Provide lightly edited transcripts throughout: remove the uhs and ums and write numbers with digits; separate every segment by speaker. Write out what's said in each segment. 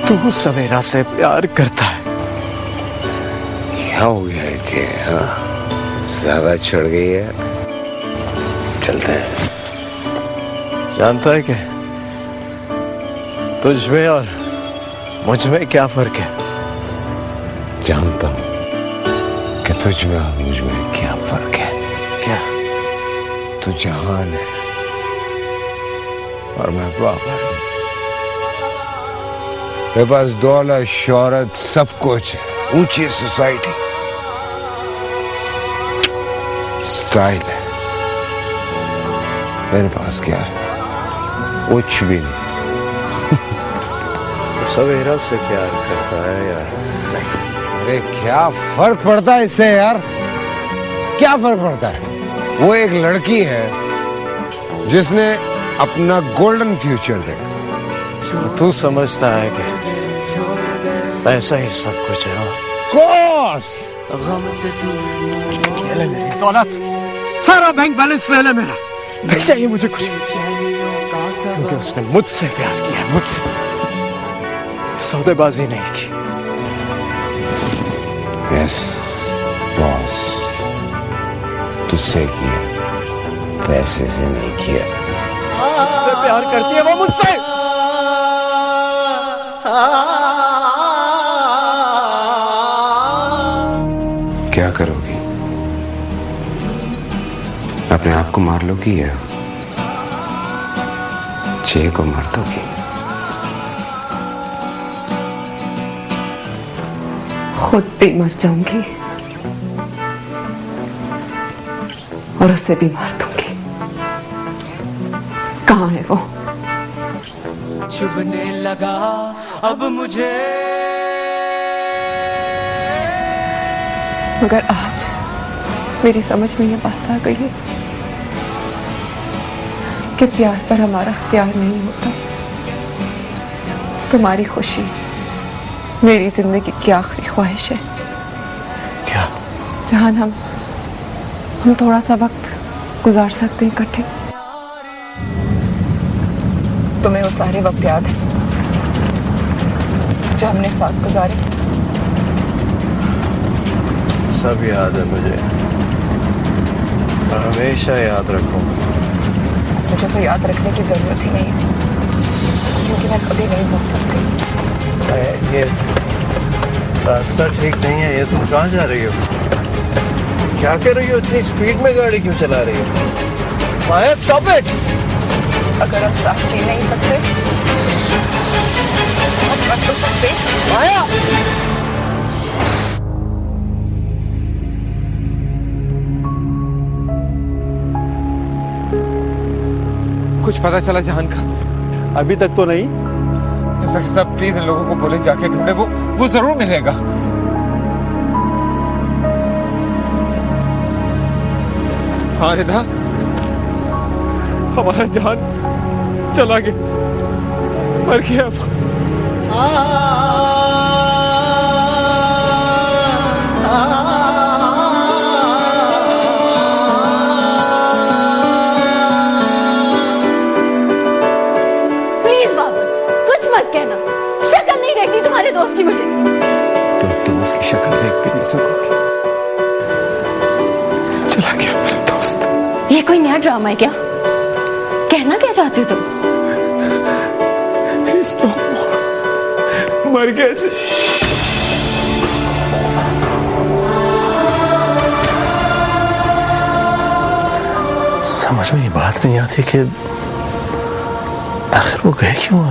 Speaker 1: तू सवेरा से प्यार करता है।
Speaker 2: क्या हो गया है? हाँ, ज्यादा चढ़ गई है। चलते हैं।
Speaker 1: जानता है कि तुझ में और मुझ में क्या फर्क है?
Speaker 2: जानता हूं कि तुझ में और मुझ में क्या फर्क है।
Speaker 1: क्या?
Speaker 2: तू जहान है और मैं बाबर हूं। मेरे पास दौलत, शोहरत, सब कुछ है, ऊंची सोसाइटी, स्टाइल है। मेरे पास क्या है? कुछ भी नहीं।
Speaker 1: सवेरा से प्यार करता है यार?
Speaker 2: अरे क्या फर्क पड़ता है इससे यार? क्या फर्क पड़ता है? वो एक लड़की है जिसने अपना गोल्डन फ्यूचर देखा।
Speaker 1: तो तू समझता है कि पैसा ही सब कुछ है?
Speaker 2: कोर्स।
Speaker 1: ये ले मेरी दौलत, सारा बैंक बैलेंस ले ले मेरा, नहीं चाहिए मुझे कुछ, क्योंकि उसने मुझसे प्यार किया, मुझसे, सौदेबाजी नहीं की।
Speaker 2: यस बॉस, तुझसे किया, पैसे से नहीं किया।
Speaker 1: मुझसे प्यार करती है वो, मुझसे।
Speaker 2: क्या करोगी? अपने आप को मार लोगी या चे को मार दोगी?
Speaker 3: खुद भी मर जाऊंगी और उसे भी मार दूंगी। कहाँ है वो?
Speaker 4: चुभने लगा अब मुझे,
Speaker 3: मगर आज मेरी समझ में ये बात आ गई है कि प्यार पर हमारा इख्तियार नहीं होता। तुम्हारी खुशी मेरी जिंदगी की आखिरी ख्वाहिश है।
Speaker 1: क्या?
Speaker 3: जहां हम थोड़ा सा वक्त गुजार सकते हैं इकट्ठे। तुम्हें वो सारे वक्त याद है जो हमने साथ गुजारे?
Speaker 1: सब याद है मुझे, और हमेशा याद रखूंगा।
Speaker 3: मुझे तो याद रखने की जरूरत ही नहीं है, क्योंकि मैं कभी नहीं भूल सकती।
Speaker 1: ये रास्ता ठीक नहीं है। ये तुम कहाँ जा रही हो? क्या कर रही हो? इतनी स्पीड में गाड़ी क्यों चला रही हो? माया, स्टॉप इट!
Speaker 3: अगर हम साथ जी नहीं सकते तो साथ रख तो सकते।
Speaker 1: माया!
Speaker 5: कुछ पता चला जहान का?
Speaker 6: अभी तक तो नहीं।
Speaker 5: इंस्पेक्टर साहब प्लीज इन लोगों को बोले जाके ढूंढे, वो जरूर मिलेगा। हाँ रिदा, हमारा जहान चला गया, मर गया अब।
Speaker 7: तुम्हारे दोस्त की मुझे
Speaker 2: तो तुम उसकी शक्ल देख भी नहीं सकोगे। चला गया मेरा दोस्त।
Speaker 7: ये कोई नया ड्रामा है क्या? कहना क्या चाहते हो तुम?
Speaker 5: मर गया जी।
Speaker 1: समझ में ये बात नहीं आती कि आखिर वो गए क्यों?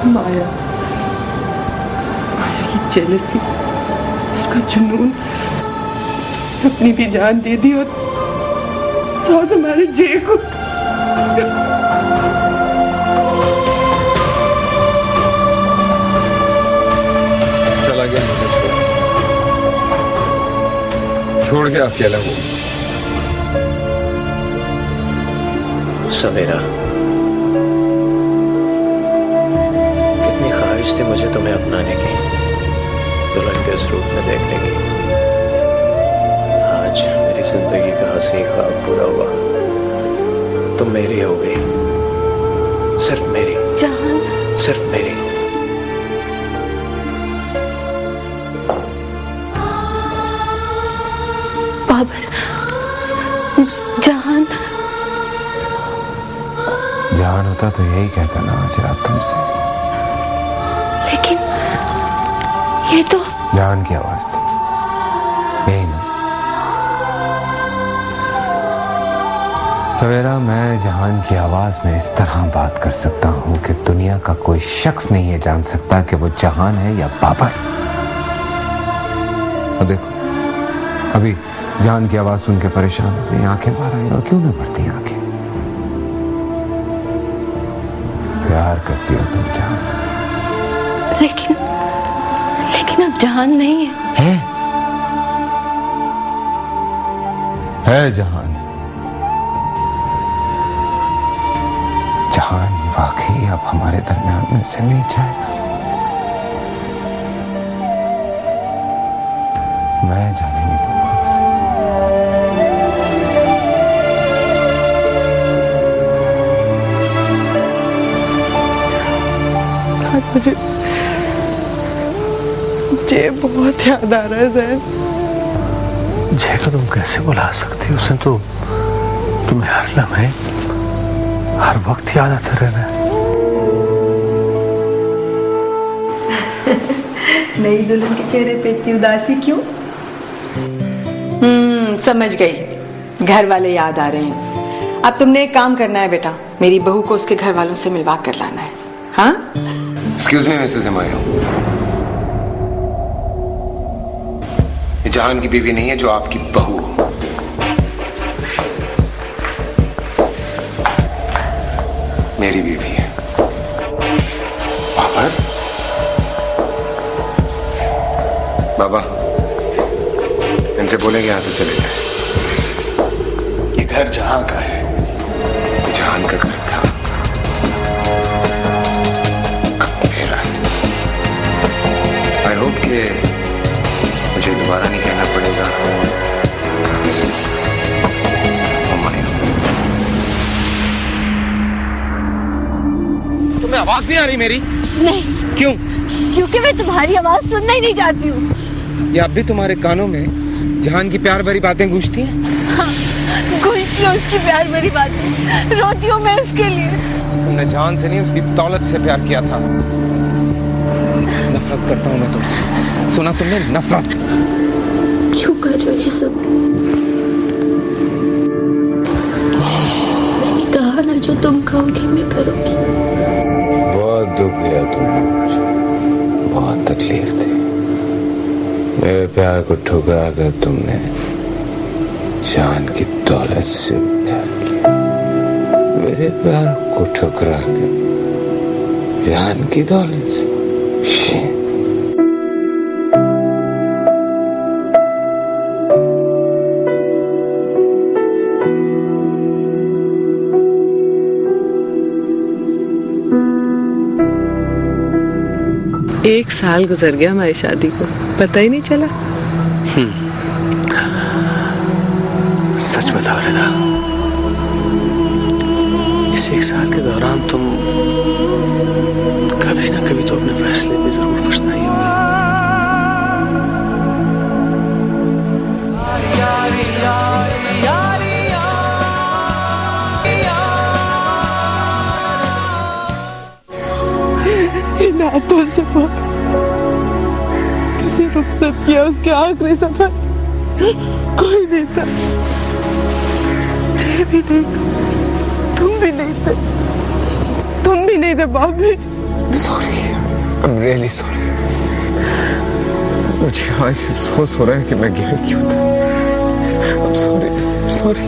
Speaker 3: माया की जेलसी, उसका जुनून, अपनी भी जान दे दी और साथ हमारे जे को।
Speaker 5: चला गया मुझे छोड़ के अकेला वो।
Speaker 1: सवेरा, कितनी ख्वाहिश थी मुझे तुम्हें अपनाने की, दुल्हन के इस रूप में देखने की। आज मेरी जिंदगी का हंसी ख्वाब पूरा हुआ। तुम मेरी हो गई, सिर्फ मेरी।
Speaker 7: जहान।
Speaker 1: सिर्फ मेरी।
Speaker 7: बाबर, जहान।
Speaker 2: जहान होता तो यही कहता ना आज रात तुमसे।
Speaker 7: लेकिन ये तो
Speaker 2: जहान की आवाज थी, यही ना। सवेरा, मैं जहान की आवाज में इस तरह बात कर सकता हूं कि दुनिया का कोई शख्स नहीं है जान सकता कि वो जहान है या बाबर। और देखो, अभी जहान की आवाज सुन के परेशान हो गई, आंखें बाहर आई। और क्यों ना भरती आंखें? प्यार करती हो तुम जहान से।
Speaker 7: लेकिन अब जहान नहीं है।
Speaker 2: है जहान। जहान वाकई अब हमारे दरमियान में से नहीं जाएगा। मैं जाने नहीं दूंगा उसे।
Speaker 3: मुझे बहुत याद आ रहा है जैन।
Speaker 1: जय को तुम कैसे बुला सकती हो? उसने तो तुम्हें हर लम्हे हर वक्त याद आता रहना है।
Speaker 8: नई दुल्हन के चेहरे पे इतनी उदासी क्यों? समझ गई, घर वाले याद आ रहे हैं। अब तुमने एक काम करना है बेटा, मेरी बहू को उसके घर वालों से मिलवा कर लाना है। हाँ?
Speaker 2: एक्सक्यूज मी मिसेस हिमायू, ये जहान की बीवी नहीं है जो आपकी बहू हो। मेरी बीवी है। बाबर, बाबा इनसे बोले कि यहां से चले जाए।
Speaker 9: ये घर जहां का है।
Speaker 2: जहान का घर था, अब मेरा है। आई होप कि मुझे दोबारा नहीं कहना पड़ेगा मिसेस हिमायू। तुम्हें आवाज नहीं आ रही मेरी?
Speaker 7: नहीं।
Speaker 2: क्यों?
Speaker 7: क्योंकि मैं तुम्हारी आवाज सुनना ही नहीं चाहती हूँ।
Speaker 2: ये अब भी तुम्हारे कानों में जहान की प्यार भरी बातें गूंजती हैं?
Speaker 7: हाँ, गूंजती है उसकी प्यार भरी बातें, रोती हूँ मैं उसके लिए।
Speaker 2: तुमने जहान से नहीं, उसकी दौलत से प्यार किया था। नफरत करता हूँ मैं तुमसे। सुना तुमने? नफरत।
Speaker 10: क्यों कर रहे हो ये सब? मैंने कहा ना, जो तुम कहोगे मैं करूंगी।
Speaker 2: बहुत दुख दिया तुमने मुझे, बहुत तकलीफ दी। मेरे प्यार को ठुकरा कर तुमने जान की दौलत से प्यार किया। मेरे प्यार को ठुकरा कर जान की दौलत से।
Speaker 3: एक साल गुजर गया हमारी शादी को, पता ही नहीं चला।
Speaker 1: सच बताओ रिदा, इस एक साल के दौरान तुम कभी ना कभी तो अपने फैसले पे जरूर पछताई होगी।
Speaker 3: इन हाथों से किसी रुखसत किया उसके आखिरी सफर कोई नहीं था। ये भी नहीं, तुम भी नहीं थे, तुम भी नहीं थे बाप भी।
Speaker 2: Sorry, I am really sorry. मुझे आज अफसोस हो रहा है कि मैं गया क्यों था। I am sorry, sorry.